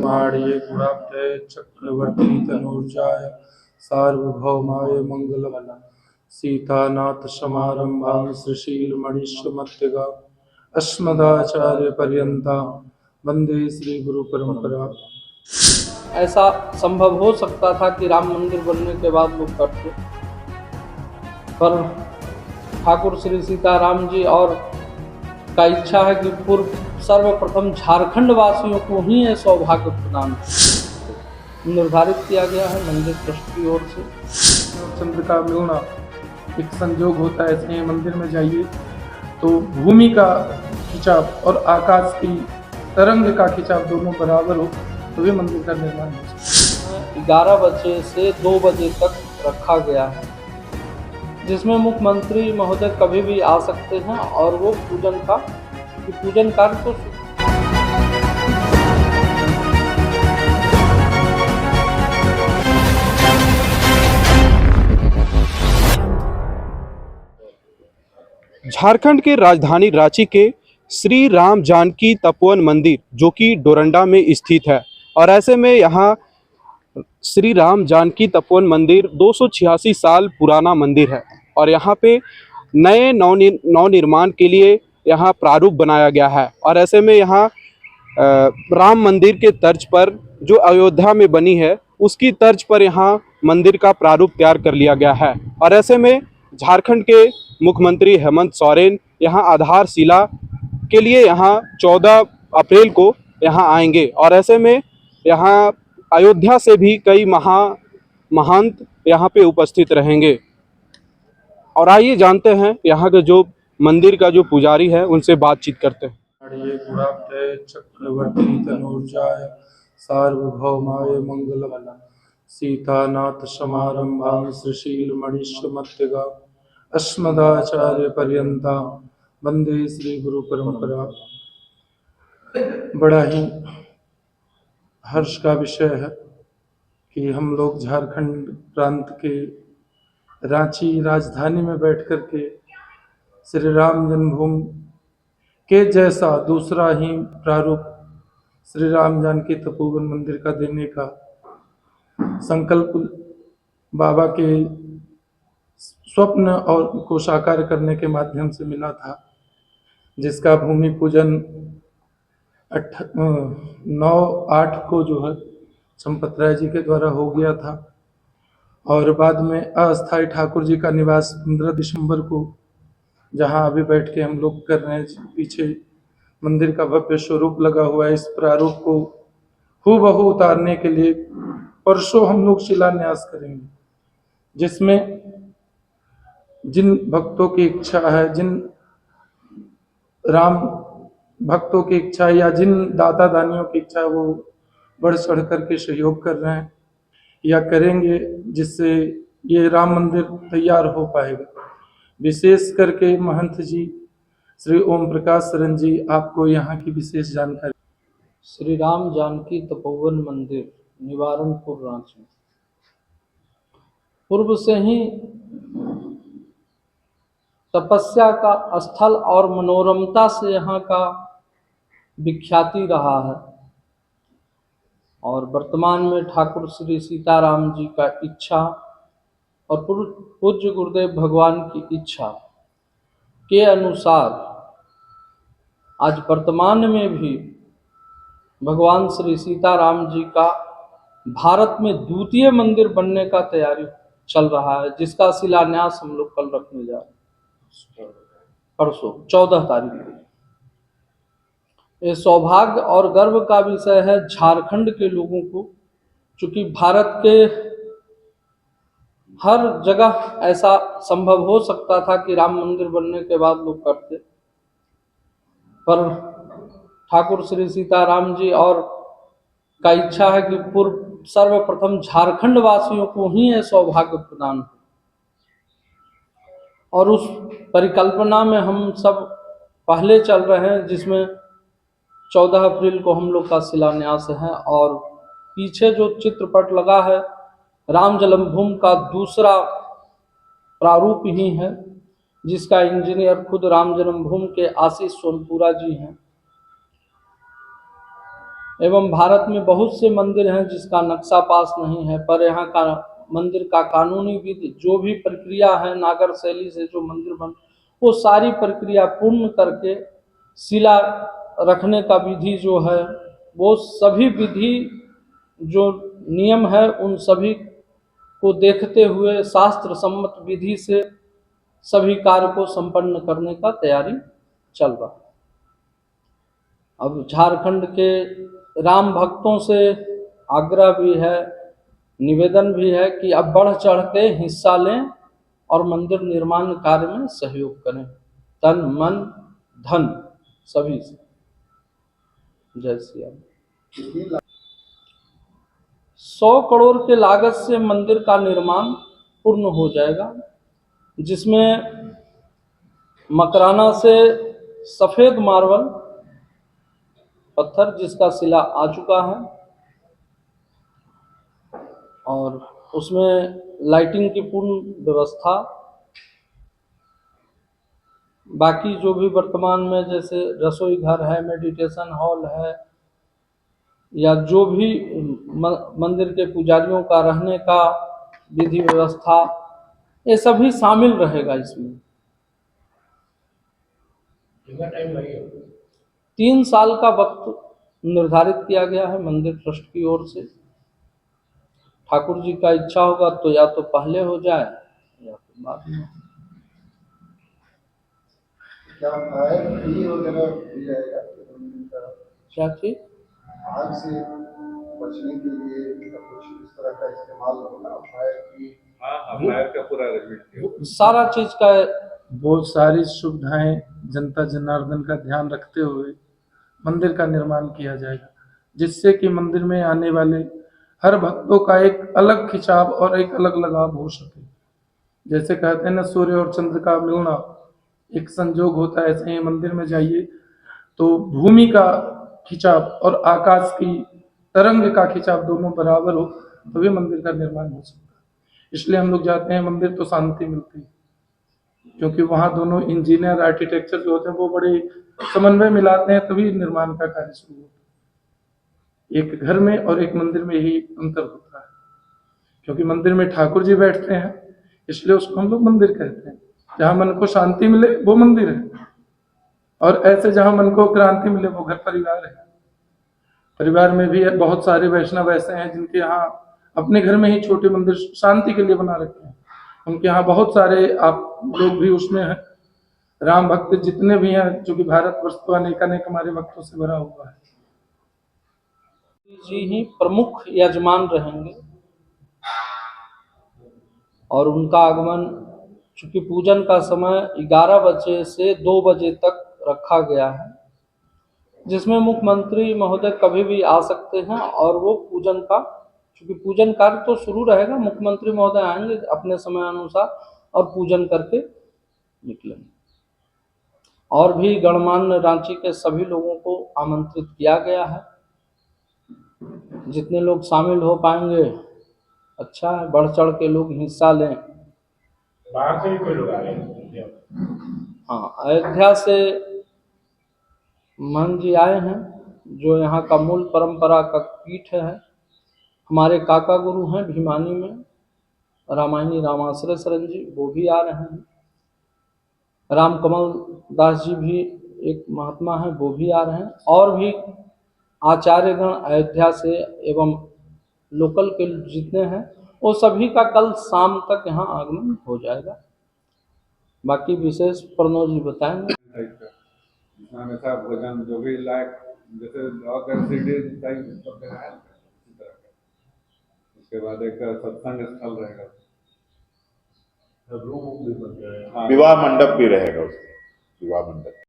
ब्रह्माण्ये गुणाब्धये चक्रवर्ती तनूजाय सार्वभौमाय मंगलम। सीतानाथ समारंभां श्रीशीलमणिष्यमत्यगा अस्मदाचार्य पर्यंता वंदे श्री गुरु परंपरा। ऐसा संभव हो सकता था कि राम मंदिर बनने के बाद लोग करते, पर ठाकुर श्री सीताराम जी और का इच्छा है कि पूर्व सर्वप्रथम झारखंड वासियों को ही ये सौभाग्य प्रदान निर्धारित किया गया है मंदिर ट्रस्ट की ओर से। चंद्र का मिलना एक संजोग होता है, ऐसे मंदिर में जाइए तो भूमि का खिंचाव और आकाश की तरंग का खिंचाव दोनों बराबर हो तो भी मंदिर का निर्माण हो। 11 बजे से 2 बजे तक रखा गया है, जिसमें मुख्यमंत्री महोदय कभी भी आ सकते हैं और वो पूजन कार्य को झारखंड के राजधानी रांची के श्री राम जानकी तपोवन मंदिर जो कि डोरंडा में स्थित है, और ऐसे में यहाँ श्री राम जानकी तपोवन मंदिर 286 साल पुराना मंदिर है, और यहाँ पे नए नवनिर्माण के लिए यहाँ प्रारूप बनाया गया है। और ऐसे में यहाँ राम मंदिर के तर्ज पर जो अयोध्या में बनी है उसकी तर्ज पर यहाँ मंदिर का प्रारूप तैयार कर लिया गया है। और ऐसे में झारखंड के मुख्यमंत्री हेमंत सोरेन यहाँ आधारशिला के लिए यहाँ 14 अप्रैल को यहाँ आएंगे, और ऐसे में यहाँ अयोध्या से भी कई महंत यहाँ पे उपस्थित रहेंगे। और आइए जानते हैं यहाँ के जो मंदिर का जो पुजारी है उनसे बातचीत करते हैं। गुणाब्धये चक्रवर्ती तनूजाय सार्वभौमाय मंगलम। सीतानाथ समारंभां श्रीशीलमणिष्यमत्यगा अस्मदाचार्य पर्यंता वंदे श्री गुरु परंपरा। बड़ा ही हर्ष का विषय है कि हम लोग झारखंड प्रांत के रांची राजधानी में बैठ कर के श्री राम जन्मभूमि के जैसा दूसरा ही प्रारूप श्री राम जानकी तपोवन मंदिर का देने का संकल्प बाबा के स्वप्न और को साकार करने के माध्यम से मिला था, जिसका भूमि पूजन 9/8 को जो है चंपत राय जी के द्वारा हो गया था, और बाद में अस्थाई ठाकुर जी का निवास 15 दिसंबर को, जहां अभी बैठ के हम लोग कर रहे हैं, पीछे मंदिर का भव्य स्वरूप लगा हुआ है। इस प्रारूप को हूबहू उतारने के लिए परसों हम लोग शिलान्यास करेंगे, जिसमें जिन भक्तों की इच्छा है, जिन राम भक्तों की इच्छा या जिन दाता दानियों की इच्छा है, वो बढ़ चढ़ करके सहयोग कर रहे हैं या करेंगे, जिससे ये राम मंदिर तैयार हो पाएगा। विशेष करके महंत जी श्री ओम प्रकाश शरण जी आपको यहाँ की विशेष जानकारी। श्री राम जानकी तपोवन मंदिर निवारणपुर रांची पूर्व से ही तपस्या का स्थल और मनोरमता से यहाँ का विख्याति रहा है, और वर्तमान में ठाकुर श्री सीताराम जी का इच्छा और पूज्य गुरुदेव भगवान की इच्छा के अनुसार आज वर्तमान में भी भगवान श्री सीताराम जी का भारत में द्वितीय मंदिर बनने का तैयारी चल रहा है, जिसका शिलान्यास हम लोग कल रखने जा रहे हैं, परसों 14 तारीख को। ये सौभाग्य और गर्व का विषय है झारखंड के लोगों को, क्योंकि भारत के हर जगह ऐसा संभव हो सकता था कि राम मंदिर बनने के बाद लोग करते, पर ठाकुर श्री सीताराम जी और का इच्छा है कि पूर्व सर्वप्रथम झारखंड वासियों को ही ये सौभाग्य प्रदान हो, और उस परिकल्पना में हम सब पहले चल रहे हैं, जिसमें 14 अप्रैल को हम लोग का शिलान्यास है। और पीछे जो चित्रपट लगा है राम जन्मभूमि का दूसरा प्रारूप ही है, जिसका इंजीनियर खुद राम जन्मभूमि के आशीष सोनपुरा जी हैं। एवं भारत में बहुत से मंदिर हैं जिसका नक्शा पास नहीं है, पर यहाँ का मंदिर का कानूनी विधि जो भी प्रक्रिया है, नागर शैली से जो मंदिर बन, वो सारी प्रक्रिया पूर्ण करके शिला रखने का विधि जो है, वो सभी विधि जो नियम है उन सभी को देखते हुए शास्त्र सम्मत विधि से सभी कार्य को संपन्न करने का तैयारी चल रहा है। अब झारखंड के राम भक्तों से आग्रह भी है, निवेदन भी है कि अब बढ़ चढ़ के हिस्सा लें और मंदिर निर्माण कार्य में सहयोग करें, तन मन धन सभी से। जय श्री राम। 100 करोड़ के लागत से मंदिर का निर्माण पूर्ण हो जाएगा, जिसमें मकराना से सफेद मार्बल पत्थर जिसका शिला आ चुका है, और उसमें लाइटिंग की पूर्ण व्यवस्था, बाकी जो भी वर्तमान में जैसे रसोई घर है, मेडिटेशन हॉल है, या जो भी मंदिर के पुजारियों का रहने का विधि व्यवस्था, ये सभी शामिल रहेगा इसमें। 3 साल का वक्त निर्धारित किया गया है मंदिर ट्रस्ट की ओर से। ठाकुर जी का इच्छा होगा तो या तो पहले हो जाए या तो बाद में। क्या फायर फ्री वगैरह भी रहेगा क्या चीज? आग से बचने के लिए या कुछ इस तरह का इस्तेमाल होगा फायर की? हाँ, फायर का पूरा अरेंजमेंट सारा चीज का वो सारी सुविधाएं जनता जनार्दन का ध्यान रखते हुए मंदिर का निर्माण किया जाएगा, जिससे कि मंदिर में आने वाले हर भक्तों का एक अलग खिंचाव और एक अलग लगाव हो सके। जैसे कहते हैं ना, सूर्य और चंद्र का मिलना एक संजोग होता है, ऐसे ही मंदिर में जाइए तो भूमि का खिंचाव और आकाश की तरंग का खिंचाव दोनों बराबर हो तभी मंदिर का निर्माण हो सकता है। इसलिए हम लोग जाते हैं मंदिर तो शांति मिलती है, क्योंकि वहाँ दोनों इंजीनियर आर्किटेक्चर जो होते हैं वो बड़े समन्वय मिलाते हैं, तभी निर्माण का कार्य शुरू होता है। एक घर में और एक मंदिर में ही अंतर होता है, क्योंकि मंदिर में ठाकुर जी बैठते हैं, इसलिए उसको हम लोग मंदिर कहते हैं। जहाँ मन को शांति मिले वो मंदिर है, और ऐसे जहाँ मन को क्रांति मिले वो घर परिवार है। परिवार में भी बहुत सारे वैष्णव ऐसे हैं जिनके यहाँ अपने घर में ही छोटे मंदिर शांति के लिए बना रखे हैं। उनके यहाँ बहुत सारे आप लोग भी उसमें हैं, राम भक्त जितने भी हैं, जो कि भारतवर्ष तो अनेक हमारे भक्तों से भरा हुआ है। जी ही प्रमुख यजमान रहेंगे, और उनका आगमन चूंकि पूजन का समय 11 बजे से 2 बजे तक रखा गया है, जिसमें मुख्यमंत्री महोदय कभी भी आ सकते हैं, और वो पूजन का, चूंकि पूजन कार्य तो शुरू रहेगा, मुख्यमंत्री महोदय आएंगे अपने समय अनुसार और पूजन करके निकलेंगे। और भी गणमान्य रांची के सभी लोगों को आमंत्रित किया गया है। जितने लोग शामिल हो पाएंगे अच्छा है, बढ़ चढ़ के लोग हिस्सा लें। बाहर से भी कोई लोग आ रहे हैं? हाँ, अयोध्या से मान जी आए हैं, जो यहाँ का मूल परंपरा का पीठ है। हमारे काका गुरु हैं भीमानी में, रामायणी रामाश्रय शरण जी, वो भी आ रहे हैं। राम कमल दास जी भी एक महात्मा है, वो भी आ रहे हैं। और भी आचार्यगण अयोध्या से एवं लोकल के जितने हैं, वो सभी का कल शाम तक यहाँ आगमन हो जाएगा। बाकी विशेष प्रणव जी बताएंगे। हमेशा भोजन जो भी लायक, जैसे अगर सीढ़ी टाइप सब जगह है उसी तरह का। उसके बाद एक सत्संग स्थल रहेगा, रूम भी बन गया है। विवाह मंडप भी रहेगा उसमें, विवाह मंडप।